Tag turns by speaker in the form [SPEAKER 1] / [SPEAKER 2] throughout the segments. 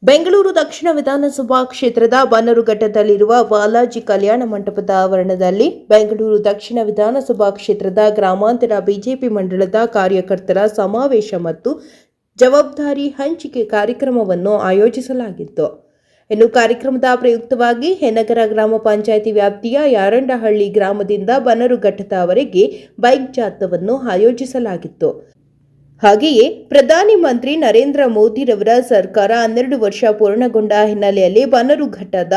[SPEAKER 1] ಬೆಂಗಳೂರು ದಕ್ಷಿಣ ವಿಧಾನಸಭಾ ಕ್ಷೇತ್ರದ ಬನ್ನರುಘಟ್ಟದಲ್ಲಿರುವ ಬಾಲಾಜಿ ಕಲ್ಯಾಣ ಮಂಟಪದ ಆವರಣದಲ್ಲಿ ಬೆಂಗಳೂರು ದಕ್ಷಿಣ ವಿಧಾನಸಭಾ ಕ್ಷೇತ್ರದ ಗ್ರಾಮಾಂತರ ಬಿಜೆಪಿ ಮಂಡಳದ ಕಾರ್ಯಕರ್ತರ ಸಮಾವೇಶ ಮತ್ತು ಜವಾಬ್ದಾರಿ ಹಂಚಿಕೆ ಕಾರ್ಯಕ್ರಮವನ್ನು ಆಯೋಜಿಸಲಾಗಿತ್ತು. ಇನ್ನು ಕಾರ್ಯಕ್ರಮದ ಪ್ರಯುಕ್ತವಾಗಿ ಹೆನ್ನಗರ ಗ್ರಾಮ ಪಂಚಾಯಿತಿ ವ್ಯಾಪ್ತಿಯ ಯಾರಂಡಹಳ್ಳಿ ಗ್ರಾಮದಿಂದ ಬನ್ನರುಘಟ್ಟದವರೆಗೆ ಬೈಕ್ ಜಾಥಾವನ್ನು ಆಯೋಜಿಸಲಾಗಿತ್ತು. ಹಾಗೆಯೇ ಪ್ರಧಾನಿ ಮಂತ್ರಿ ನರೇಂದ್ರ ಮೋದಿರವರ ಸರ್ಕಾರ 12 ವರ್ಷ ಪೂರ್ಣಗೊಂಡ ಹಿನ್ನೆಲೆಯಲ್ಲಿ ಬನ್ನರುಘಟ್ಟದ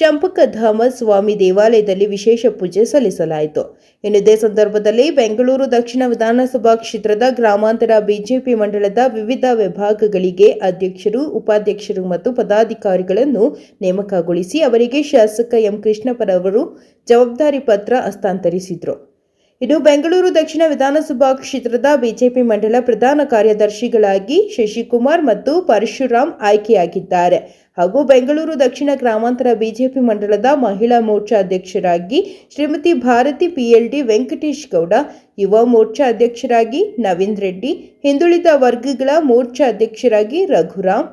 [SPEAKER 1] ಚಂಪಕಧಾಮ ಸ್ವಾಮಿ ದೇವಾಲಯದಲ್ಲಿ ವಿಶೇಷ ಪೂಜೆ ಸಲ್ಲಿಸಲಾಯಿತು. ಇದೇ ಸಂದರ್ಭದಲ್ಲಿ ಬೆಂಗಳೂರು ದಕ್ಷಿಣ ವಿಧಾನಸಭಾ ಕ್ಷೇತ್ರದ ಗ್ರಾಮಾಂತರ ಬಿಜೆಪಿ ಮಂಡಳದ ವಿವಿಧ ವಿಭಾಗಗಳಿಗೆ ಅಧ್ಯಕ್ಷರು, ಉಪಾಧ್ಯಕ್ಷರು ಮತ್ತು ಪದಾಧಿಕಾರಿಗಳನ್ನು ನೇಮಕಗೊಳಿಸಿ ಅವರಿಗೆ ಶಾಸಕ ಎಂ ಕೃಷ್ಣಪ್ಪರವರು ಜವಾಬ್ದಾರಿ ಪತ್ರ ಹಸ್ತಾಂತರಿಸಿದರು. ಇನ್ನು ಬೆಂಗಳೂರು ದಕ್ಷಿಣ ವಿಧಾನಸಭಾ ಕ್ಷೇತ್ರದ ಬಿಜೆಪಿ ಮಂಡಳ ಪ್ರಧಾನ ಕಾರ್ಯದರ್ಶಿಗಳಾಗಿ ಶಶಿಕುಮಾರ್ ಮತ್ತು ಪರಶುರಾಮ್ ಆಯ್ಕೆಯಾಗಿದ್ದಾರೆ. ಹಾಗೂ ಬೆಂಗಳೂರು ದಕ್ಷಿಣ ಗ್ರಾಮಾಂತರ ಬಿಜೆಪಿ ಮಂಡಳದ ಮಹಿಳಾ ಮೋರ್ಚಾ ಅಧ್ಯಕ್ಷರಾಗಿ ಶ್ರೀಮತಿ ಭಾರತಿ ಪಿಎಲ್ಡಿ ವೆಂಕಟೇಶ್ ಗೌಡ, ಯುವ ಮೋರ್ಚಾ ಅಧ್ಯಕ್ಷರಾಗಿ ನವೀನ್ ರೆಡ್ಡಿ, ಹಿಂದುಳಿದ ವರ್ಗಗಳ ಮೋರ್ಚಾ ಅಧ್ಯಕ್ಷರಾಗಿ ರಘುರಾಮ್,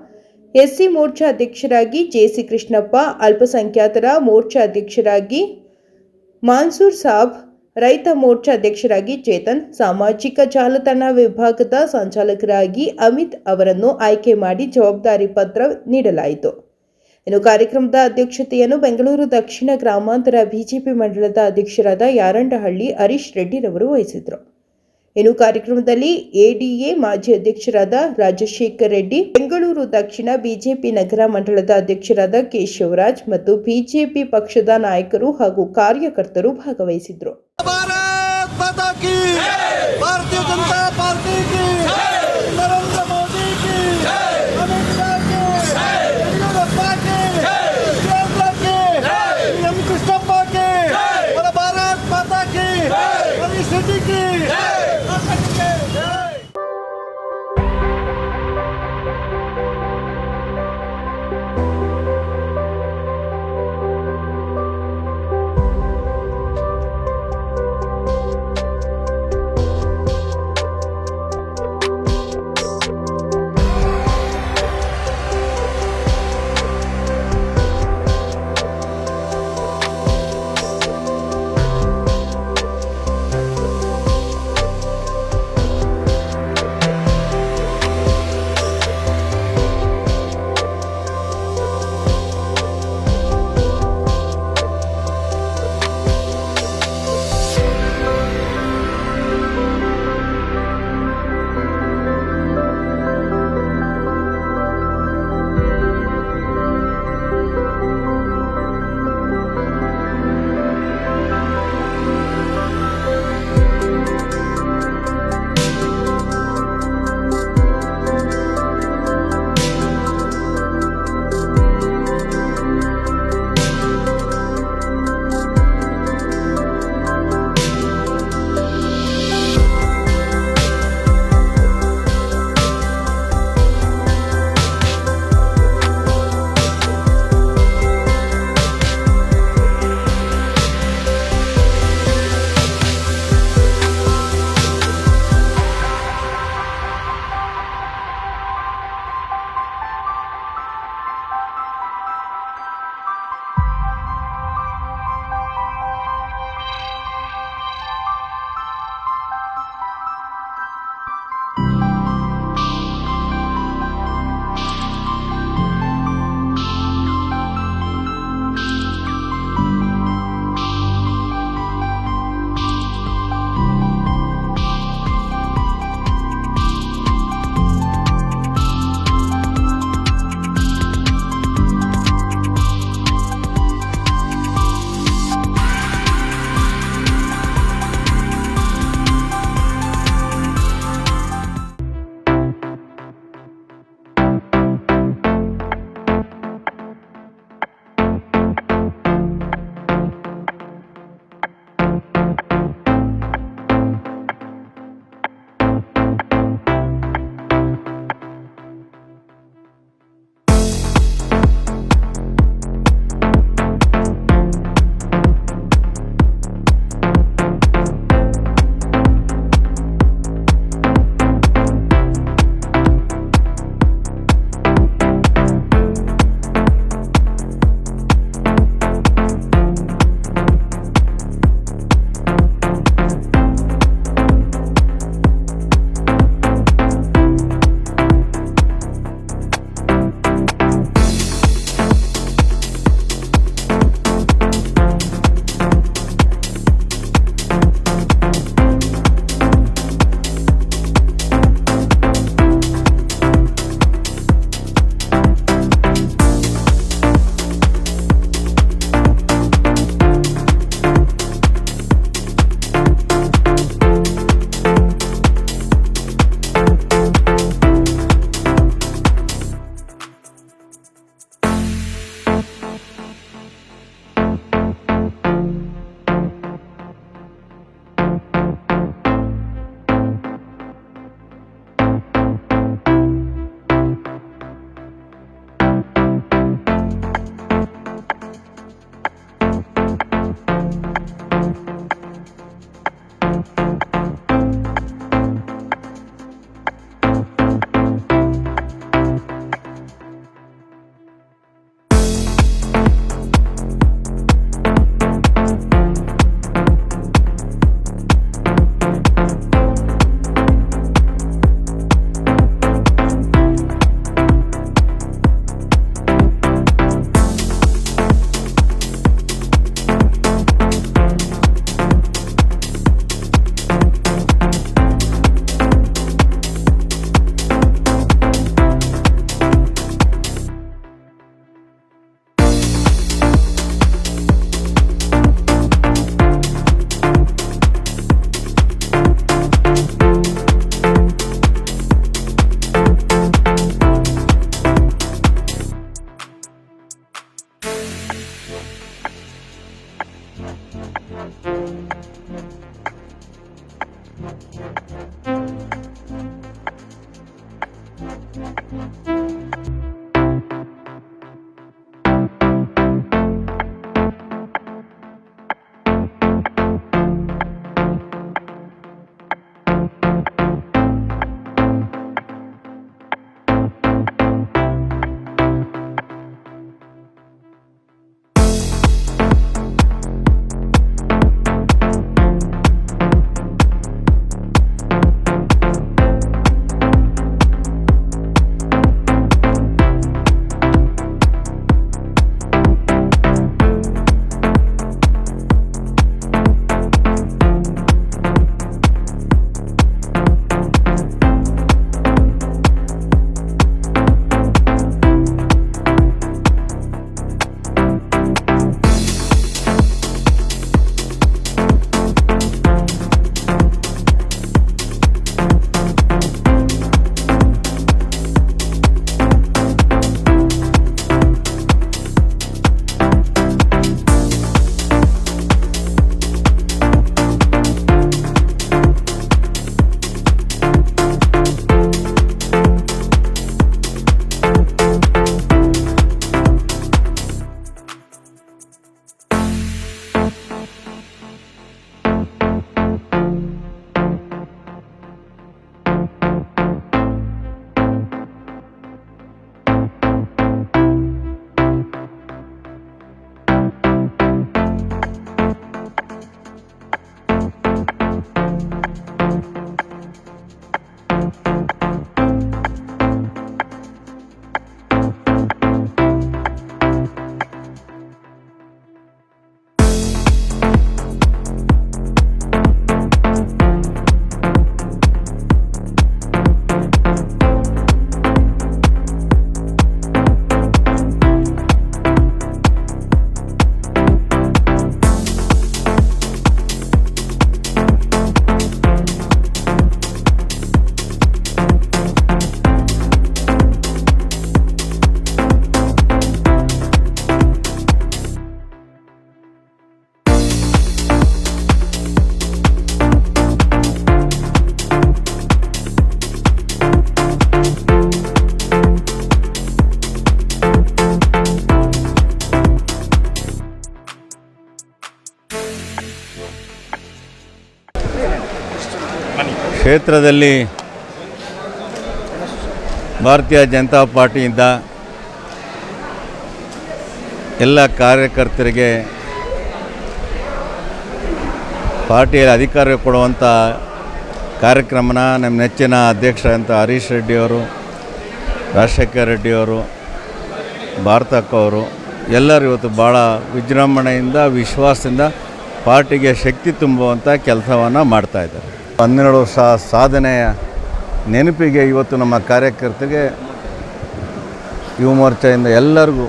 [SPEAKER 1] ಎಸ್ಸಿ ಮೋರ್ಚಾ ಅಧ್ಯಕ್ಷರಾಗಿ ಜೆಸಿ ಕೃಷ್ಣಪ್ಪ, ಅಲ್ಪಸಂಖ್ಯಾತರ ಮೋರ್ಚಾ ಅಧ್ಯಕ್ಷರಾಗಿ ಮಾನ್ಸೂರ್ ಸಾಬ್, ರೈತ ಮೋರ್ಚಾ ಅಧ್ಯಕ್ಷರಾಗಿ ಚೇತನ್, ಸಾಮಾಜಿಕ ಜಾಲತಾಣ ವಿಭಾಗದ ಸಂಚಾಲಕರಾಗಿ ಅಮಿತ್ ಅವರನ್ನು ಆಯ್ಕೆ ಮಾಡಿ ಜವಾಬ್ದಾರಿ ಪತ್ರ ನೀಡಲಾಯಿತು. ಇನ್ನು ಕಾರ್ಯಕ್ರಮದ ಅಧ್ಯಕ್ಷತೆಯನ್ನು ಬೆಂಗಳೂರು ದಕ್ಷಿಣ ಗ್ರಾಮಾಂತರ ಬಿಜೆಪಿ ಮಂಡಳದ ಅಧ್ಯಕ್ಷರಾದ ಯಾರಂಡಹಳ್ಳಿ ಹರೀಶ್ ರೆಡ್ಡಿರವರು ವಹಿಸಿದರು. ಇನ್ನು ಕಾರ್ಯಕ್ರಮದಲ್ಲಿ ಎಡಿಎ ಮಾಜಿ ಅಧ್ಯಕ್ಷರಾದ ರಾಜಶೇಖರ್ ರೆಡ್ಡಿ, ಬೆಂಗಳೂರು ದಕ್ಷಿಣ ಬಿಜೆಪಿ ನಗರ ಮಂಡಳದ ಅಧ್ಯಕ್ಷರಾದ ಕೇಶವರಾಜ್ ಮತ್ತು ಬಿಜೆಪಿ ಪಕ್ಷದ ನಾಯಕರು ಹಾಗೂ ಕಾರ್ಯಕರ್ತರು ಭಾಗವಹಿಸಿದರು.
[SPEAKER 2] भारतीय जनता पार्टी की, नरेंद्र मोदी की, अमित शाह की, येडियुरप्पा की, केंद्र की, एम कृष्णप्पा की, और भारत माता की, हरीश रेड्डी की।
[SPEAKER 3] ಕ್ಷೇತ್ರದಲ್ಲಿ ಭಾರತೀಯ ಜನತಾ ಪಾರ್ಟಿಯಿಂದ ಎಲ್ಲ ಕಾರ್ಯಕರ್ತರಿಗೆ ಪಾರ್ಟಿಯಲ್ಲಿ ಅಧಿಕಾರ ಕೊಡುವಂಥ ಕಾರ್ಯಕ್ರಮನ ನಮ್ಮ ನೆಚ್ಚಿನ ಅಧ್ಯಕ್ಷರಂತ ಹರೀಶ್ ರೆಡ್ಡಿಯವರು, ರಾಜಶೇಖರ್ ರೆಡ್ಡಿಯವರು, ಭಾರತಕ್ಕವರು ಎಲ್ಲರೂ ಇವತ್ತು ಭಾಳ ವಿಜೃಂಭಣೆಯಿಂದ ವಿಶ್ವಾಸದಿಂದ ಪಾರ್ಟಿಗೆ ಶಕ್ತಿ ತುಂಬುವಂಥ ಕೆಲಸವನ್ನು ಮಾಡ್ತಾಯಿದ್ದಾರೆ. 12 ವರ್ಷ ಸಾಧನೆಯ ನೆನಪಿಗೆ ಇವತ್ತು ನಮ್ಮ ಕಾರ್ಯಕರ್ತರಿಗೆ ಯುವ ಮೋರ್ಚಾದಿಂದ ಎಲ್ಲರಿಗೂ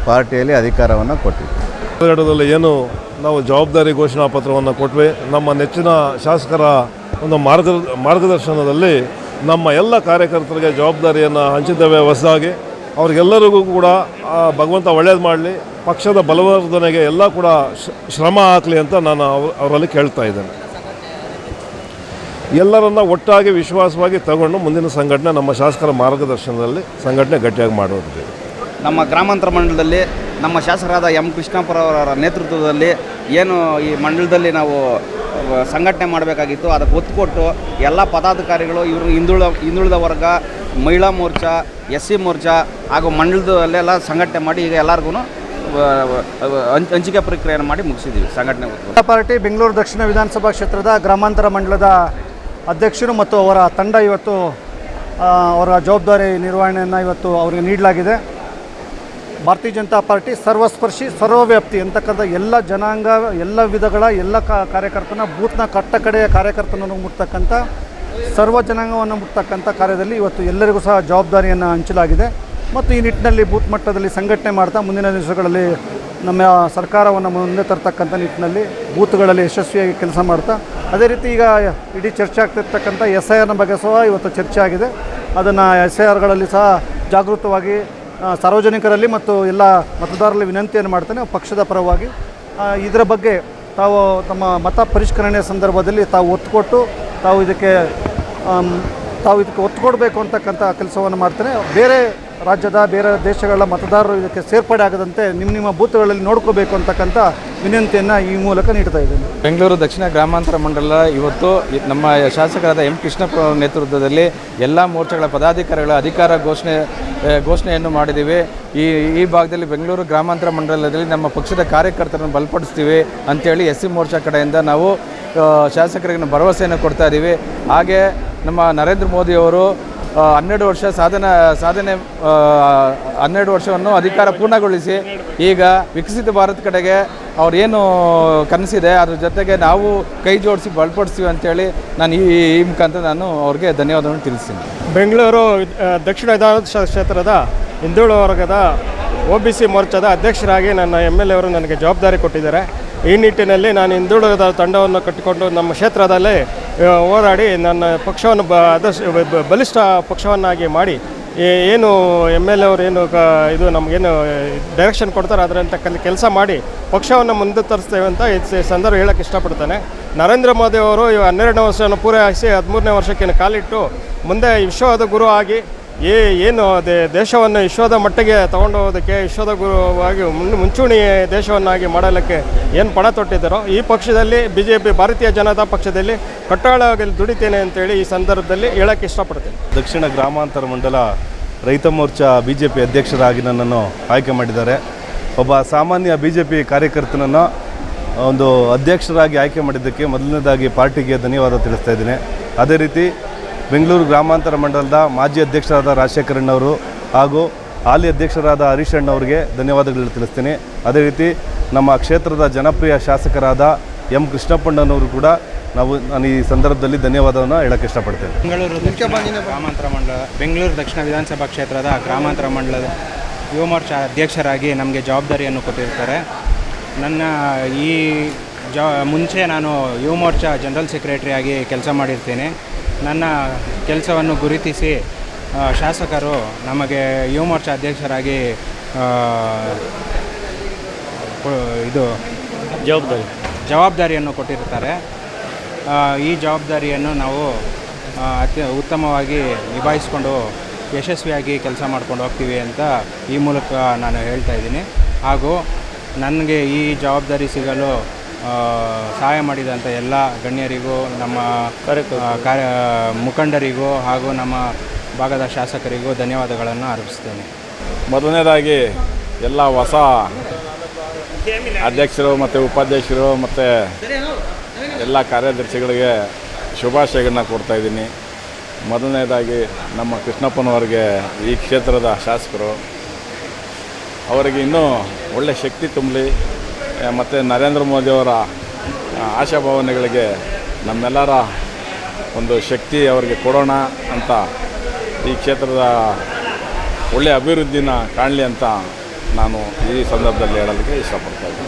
[SPEAKER 3] ಪಾರ್ಟಿಯಲ್ಲಿ ಅಧಿಕಾರವನ್ನು ಕೊಟ್ಟಿದ್ದೀವಿ.
[SPEAKER 4] ಕಾಲಘಟ್ಟದಲ್ಲಿ ಏನು ನಾವು ಜವಾಬ್ದಾರಿ ಘೋಷಣಾ ಪತ್ರವನ್ನು ಕೊಟ್ವಿ, ನಮ್ಮ ನೆಚ್ಚಿನ ಶಾಸಕರ ಒಂದು ಮಾರ್ಗದರ್ಶನದಲ್ಲಿ ನಮ್ಮ ಎಲ್ಲ ಕಾರ್ಯಕರ್ತರಿಗೆ ಜವಾಬ್ದಾರಿಯನ್ನು ಹಂಚಿದ್ದೇವೆ. ಹೊಸದಾಗಿ ಅವ್ರಿಗೆಲ್ಲರಿಗೂ ಕೂಡ ಭಗವಂತ ಒಳ್ಳೇದು ಮಾಡಲಿ, ಪಕ್ಷದ ಬಲವರ್ಧನೆಗೆ ಎಲ್ಲ ಕೂಡ ಶ್ರಮ ಹಾಕಲಿ ಅಂತ ನಾನು ಅವರಲ್ಲಿ ಕೇಳ್ತಾ ಇದ್ದೇನೆ. ಎಲ್ಲರನ್ನ ಒಟ್ಟಾಗಿ ವಿಶ್ವಾಸವಾಗಿ ತಗೊಂಡು ಮುಂದಿನ ಸಂಘಟನೆ ನಮ್ಮ ಶಾಸಕರ ಮಾರ್ಗದರ್ಶನದಲ್ಲಿ ಸಂಘಟನೆ ಗಟ್ಟಿಯಾಗಿ ಮಾಡೋದಿದೆ.
[SPEAKER 5] ನಮ್ಮ ಗ್ರಾಮಾಂತರ ಮಂಡಲದಲ್ಲಿ ನಮ್ಮ ಶಾಸಕರಾದ ಎಂ ಕೃಷ್ಣಪ್ಪರವರ ನೇತೃತ್ವದಲ್ಲಿ ಏನು ಈ ಮಂಡಲದಲ್ಲಿ ನಾವು ಸಂಘಟನೆ ಮಾಡಬೇಕಾಗಿತ್ತು, ಅದಕ್ಕೆ ಒತ್ತು ಕೊಟ್ಟು ಎಲ್ಲ ಪದಾಧಿಕಾರಿಗಳು ಇವರು ಹಿಂದುಳಿದ ವರ್ಗ, ಮಹಿಳಾ ಮೋರ್ಚಾ, SC ಮೋರ್ಚಾ ಹಾಗೂ ಮಂಡಲದಲ್ಲೆಲ್ಲ ಸಂಘಟನೆ ಮಾಡಿ ಈಗ ಎಲ್ಲರಿಗೂ ಹಂಚಿಕೆ ಪ್ರಕ್ರಿಯೆಯನ್ನು ಮಾಡಿ ಮುಗಿಸಿದ್ದೀವಿ. ಸಂಘಟನೆ
[SPEAKER 2] ಪಾರ್ಟಿ ಬೆಂಗಳೂರು ದಕ್ಷಿಣ ವಿಧಾನಸಭಾ ಕ್ಷೇತ್ರದ ಗ್ರಾಮಾಂತರ ಮಂಡಲದ ಅಧ್ಯಕ್ಷರು ಮತ್ತು ಅವರ ತಂಡ ಇವತ್ತು ಅವರ ಜವಾಬ್ದಾರಿ ನಿರ್ವಹಣೆಯನ್ನು ಇವತ್ತು ಅವರಿಗೆ ನೀಡಲಾಗಿದೆ. ಭಾರತೀಯ ಜನತಾ ಪಾರ್ಟಿ ಸರ್ವಸ್ಪರ್ಶಿ ಸರ್ವವ್ಯಾಪ್ತಿ ಅಂತಕ್ಕಂಥ ಎಲ್ಲ ಜನಾಂಗ, ಎಲ್ಲ ವಿಧಗಳ ಎಲ್ಲ ಕಾರ್ಯಕರ್ತನ ಬೂತ್ನ ಕಡೆಯ ಕಾರ್ಯಕರ್ತನನ್ನು ಮುಟ್ತಕ್ಕಂಥ ಸರ್ವ ಜನಾಂಗವನ್ನು ಮುಟ್ತಕ್ಕಂಥ ಕಾರ್ಯದಲ್ಲಿ ಇವತ್ತು ಎಲ್ಲರಿಗೂ ಸಹ ಜವಾಬ್ದಾರಿಯನ್ನು ಹಂಚಲಾಗಿದೆ. ಮತ್ತು ಈ ನಿಟ್ಟಿನಲ್ಲಿ ಬೂತ್ ಮಟ್ಟದಲ್ಲಿ ಸಂಘಟನೆ ಮಾಡ್ತಾ ಮುಂದಿನ ದಿವಸಗಳಲ್ಲಿ ನಮ್ಮ ಸರ್ಕಾರವನ್ನು ಮುಂದೆ ತರ್ತಕ್ಕಂಥ ನಿಟ್ಟಿನಲ್ಲಿ ಬೂತ್ಗಳಲ್ಲಿ ಯಶಸ್ವಿಯಾಗಿ ಕೆಲಸ ಮಾಡ್ತಾ, ಅದೇ ರೀತಿ ಈಗ ಇಡೀ ಚರ್ಚೆ ಆಗ್ತಿರ್ತಕ್ಕಂಥ SIRನ ಬಗ್ಗೆ ಸಹ ಇವತ್ತು ಚರ್ಚೆ ಆಗಿದೆ. ಅದನ್ನು SIRಗಳಲ್ಲಿ ಸಹ ಜಾಗೃತವಾಗಿ ಸಾರ್ವಜನಿಕರಲ್ಲಿ ಮತ್ತು ಎಲ್ಲ ಮತದಾರರಲ್ಲಿ ವಿನಂತಿಯನ್ನು ಮಾಡ್ತಾನೆ ಪಕ್ಷದ ಪರವಾಗಿ ಇದರ ಬಗ್ಗೆ ತಾವು ತಮ್ಮ ಮತ ಪರಿಷ್ಕರಣೆಯ ಸಂದರ್ಭದಲ್ಲಿ ತಾವು ಒತ್ತು ಕೊಟ್ಟು ತಾವು ಇದಕ್ಕೆ ಒತ್ತು ಕೊಡಬೇಕು ಅಂತಕ್ಕಂಥ ಕೆಲಸವನ್ನು ಮಾಡ್ತಾನೆ. ಬೇರೆ ರಾಜ್ಯದ ಬೇರೆ ದೇಶಗಳ ಮತದಾರರು ಇದಕ್ಕೆ ಸೇರ್ಪಡೆ ಆಗದಂತೆ ನಿಮ್ಮ ಬೂತ್ಗಳಲ್ಲಿ ನೋಡ್ಕೋಬೇಕು ಅಂತಕ್ಕಂಥ ವಿನಂತಿಯನ್ನು ಈ ಮೂಲಕ ನೀಡ್ತಾ ಇದ್ದೇನೆ.
[SPEAKER 6] ಬೆಂಗಳೂರು ದಕ್ಷಿಣ ಗ್ರಾಮಾಂತರ ಮಂಡಲ ಇವತ್ತು ನಮ್ಮ ಶಾಸಕರಾದ ಎಂ ಕೃಷ್ಣಪ್ಪ ಅವರ ನೇತೃತ್ವದಲ್ಲಿ ಎಲ್ಲ ಮೋರ್ಚಾಗಳ ಪದಾಧಿಕಾರಿಗಳ ಅಧಿಕಾರ ಘೋಷಣೆಯನ್ನು ಮಾಡಿದ್ದೀವಿ. ಈ ಭಾಗದಲ್ಲಿ ಬೆಂಗಳೂರು ಗ್ರಾಮಾಂತರ ಮಂಡಲದಲ್ಲಿ ನಮ್ಮ ಪಕ್ಷದ ಕಾರ್ಯಕರ್ತರನ್ನು ಬಲಪಡಿಸ್ತೀವಿ ಅಂಥೇಳಿ SC ಮೋರ್ಚಾ ಕಡೆಯಿಂದ ನಾವು ಶಾಸಕರಿಗೆ ಭರವಸೆಯನ್ನು ಕೊಡ್ತಾ ಇದ್ದೀವಿ. ಹಾಗೆ ನಮ್ಮ ನರೇಂದ್ರ ಮೋದಿಯವರು 12 ವರ್ಷ ಸಾಧನೆ 12 ವರ್ಷವನ್ನು ಅಧಿಕಾರ ಪೂರ್ಣಗೊಳಿಸಿ ಈಗ ವಿಕಸಿತ ಭಾರತ ಕಡೆಗೆ ಅವ್ರೇನು ಕನಸಿದೆ ಅದ್ರ ಜೊತೆಗೆ ನಾವು ಕೈ ಜೋಡಿಸಿ ಬಲಪಡಿಸ್ತೀವಿ ಅಂತೇಳಿ ನಾನು ಈ ಮುಖಾಂತರ ನಾನು ಅವ್ರಿಗೆ ಧನ್ಯವಾದವನ್ನು ತಿಳಿಸ್ತೀನಿ.
[SPEAKER 7] ಬೆಂಗಳೂರು ದಕ್ಷಿಣ ವಿಧಾನಸಭಾ ಕ್ಷೇತ್ರದ ಹಿಂದುಳಿದ ವರ್ಗದ OBC ಮೋರ್ಚಾದ ಅಧ್ಯಕ್ಷರಾಗಿ ನನ್ನ MLA ಅವರು ನನಗೆ ಜವಾಬ್ದಾರಿ ಕೊಟ್ಟಿದ್ದಾರೆ. ಈ ನಿಟ್ಟಿನಲ್ಲಿ ನಾನು ಹಿಂದುಳಿದ ತಂಡವನ್ನು ಕಟ್ಟಿಕೊಂಡು ನಮ್ಮ ಕ್ಷೇತ್ರದಲ್ಲೇ ಹೋರಾಡಿ ನನ್ನ ಪಕ್ಷವನ್ನು ಬಲಿಷ್ಠ ಪಕ್ಷವನ್ನಾಗಿ ಮಾಡಿ ಏನು MLA ಅವರು ಏನು ಇದು ನಮಗೇನು ಡೈರೆಕ್ಷನ್ ಕೊಡ್ತಾರೆ ಅದರಂತ ಕೆಲಸ ಮಾಡಿ ಪಕ್ಷವನ್ನು ಮುಂದೆ ತರಿಸ್ತೇವೆ ಅಂತ ಈ ಸಂದರ್ಭ ಹೇಳೋಕ್ಕೆ ಇಷ್ಟಪಡ್ತಾನೆ. ನರೇಂದ್ರ ಮೋದಿ ಅವರು 12ನೇ ವರ್ಷವನ್ನು ಪೂರೈಸಿ 13ನೇ ವರ್ಷಕ್ಕೆ ಕಾಲಿಟ್ಟು ಮುಂದೆ ವಿಶ್ವದ ಗುರು ಆಗಿ ಏನು ದೇಶವನ್ನು ವಿಶ್ವದ ಮಟ್ಟಿಗೆ ತೊಗೊಂಡೋಗೋದಕ್ಕೆ ವಿಶ್ವದ ಗುರುವಾಗಿ ಮುಂಚೂಣಿ ದೇಶವನ್ನಾಗಿ ಮಾಡಲಿಕ್ಕೆ ಏನು ಪಣ ತೊಟ್ಟಿದ್ದಾರೋ ಈ ಪಕ್ಷದಲ್ಲಿ BJP ಭಾರತೀಯ ಜನತಾ ಪಕ್ಷದಲ್ಲಿ ಕಟ್ಟಾಳವಾಗಿ ದುಡಿತೇನೆ ಅಂತೇಳಿ ಈ ಸಂದರ್ಭದಲ್ಲಿ ಹೇಳೋಕ್ಕೆ ಇಷ್ಟಪಡ್ತೇನೆ.
[SPEAKER 4] ದಕ್ಷಿಣ ಗ್ರಾಮಾಂತರ ಮಂಡಲ ರೈತ ಮೋರ್ಚಾ BJP ಅಧ್ಯಕ್ಷರಾಗಿ ನನ್ನನ್ನು ಆಯ್ಕೆ ಮಾಡಿದ್ದಾರೆ. ಒಬ್ಬ ಸಾಮಾನ್ಯ BJP ಕಾರ್ಯಕರ್ತನನ್ನು ಒಂದು ಅಧ್ಯಕ್ಷರಾಗಿ ಆಯ್ಕೆ ಮಾಡಿದ್ದಕ್ಕೆ ಮೊದಲನೇದಾಗಿ ಪಾರ್ಟಿಗೆ ಧನ್ಯವಾದ ತಿಳಿಸ್ತಾ ಇದ್ದೀನಿ. ಅದೇ ರೀತಿ ಬೆಂಗಳೂರು ಗ್ರಾಮಾಂತರ ಮಂಡಲದ ಮಾಜಿ ಅಧ್ಯಕ್ಷರಾದ ರಾಜಶೇಖರ್ ಅಣ್ಣವರು ಹಾಗೂ ಹಾಲಿ ಅಧ್ಯಕ್ಷರಾದ ಹರೀಶ್ ಅಣ್ಣವರಿಗೆ ಧನ್ಯವಾದಗಳು ತಿಳಿಸ್ತೀನಿ. ಅದೇ ರೀತಿ ನಮ್ಮ ಕ್ಷೇತ್ರದ ಜನಪ್ರಿಯ ಶಾಸಕರಾದ ಎಂ ಕೃಷ್ಣಪ್ಪಣ್ಣನವರು ಕೂಡ ನಾನು ಈ ಸಂದರ್ಭದಲ್ಲಿ ಧನ್ಯವಾದವನ್ನು ಹೇಳೋಕ್ಕೆ ಇಷ್ಟಪಡ್ತೇನೆ.
[SPEAKER 8] ಬೆಂಗಳೂರು ದಕ್ಷಿಣ ವಿಧಾನಸಭಾ ಕ್ಷೇತ್ರದ ಗ್ರಾಮಾಂತರ ಮಂಡಲದ ಯುವ ಮೋರ್ಚಾ ಅಧ್ಯಕ್ಷರಾಗಿ ನಮಗೆ ಜವಾಬ್ದಾರಿಯನ್ನು ಕೊಟ್ಟಿರ್ತಾರೆ. ನನ್ನ ಮುಂಚೆ ನಾನು ಯುವ ಮೋರ್ಚಾ ಜನರಲ್ ಸೆಕ್ರೆಟರಿಯಾಗಿ ಕೆಲಸ ಮಾಡಿರ್ತೇನೆ. ನನ್ನ ಕೆಲಸವನ್ನು ಗುರುತಿಸಿ ಶಾಸಕರು ನಮಗೆ ಯುವ ಮೋರ್ಚಾ ಅಧ್ಯಕ್ಷರಾಗಿ ಜವಾಬ್ದಾರಿಯನ್ನು ಕೊಟ್ಟಿರ್ತಾರೆ. ಈ ಜವಾಬ್ದಾರಿಯನ್ನು ನಾವು ಉತ್ತಮವಾಗಿ ನಿಭಾಯಿಸಿಕೊಂಡು ಯಶಸ್ವಿಯಾಗಿ ಕೆಲಸ ಮಾಡ್ಕೊಂಡು ಹೋಗ್ತೀವಿ ಅಂತ ಈ ಮೂಲಕ ನಾನು ಹೇಳ್ತಾ ಇದ್ದೀನಿ. ಹಾಗೂ ನನಗೆ ಈ ಜವಾಬ್ದಾರಿ ಸಿಗಲು ಸಹಾಯ ಮಾಡಿದಂಥ ಎಲ್ಲ ಗಣ್ಯರಿಗೂ, ನಮ್ಮ ಮುಖಂಡರಿಗೂ ಹಾಗೂ ನಮ್ಮ ಭಾಗದ ಶಾಸಕರಿಗೂ ಧನ್ಯವಾದಗಳನ್ನು ಅರ್ಪಿಸ್ತೇನೆ.
[SPEAKER 9] ಮೊದಲನೇದಾಗಿ ಎಲ್ಲ ಹೊಸ ಅಧ್ಯಕ್ಷರು ಮತ್ತು ಉಪಾಧ್ಯಕ್ಷರು ಮತ್ತು ಎಲ್ಲ ಕಾರ್ಯದರ್ಶಿಗಳಿಗೆ ಶುಭಾಶಯಗಳನ್ನ ಕೊಡ್ತಾಯಿದ್ದೀನಿ. ಮೊದಲನೇದಾಗಿ ನಮ್ಮ ಕೃಷ್ಣಪ್ಪನವರಿಗೆ, ಈ ಕ್ಷೇತ್ರದ ಶಾಸಕರು, ಅವರಿಗೆ ಇನ್ನೂ ಒಳ್ಳೆಯ ಶಕ್ತಿ ತುಂಬಲಿ ಮತ್ತು ನರೇಂದ್ರ ಮೋದಿಯವರ ಆಶಾಭಾವನೆಗಳಿಗೆ ನಮ್ಮೆಲ್ಲರ ಒಂದು ಶಕ್ತಿ ಅವರಿಗೆ ಕೊಡೋಣ ಅಂತ, ಈ ಕ್ಷೇತ್ರದ ಒಳ್ಳೆಯ ಅಭಿವೃದ್ಧಿನ ಕಾಣಲಿ ಅಂತ ನಾನು ಈ ಸಂದರ್ಭದಲ್ಲಿ ಹೇಳಲಿಕ್ಕೆ ಇಷ್ಟಪಡ್ತಾ ಇದ್ದೀನಿ.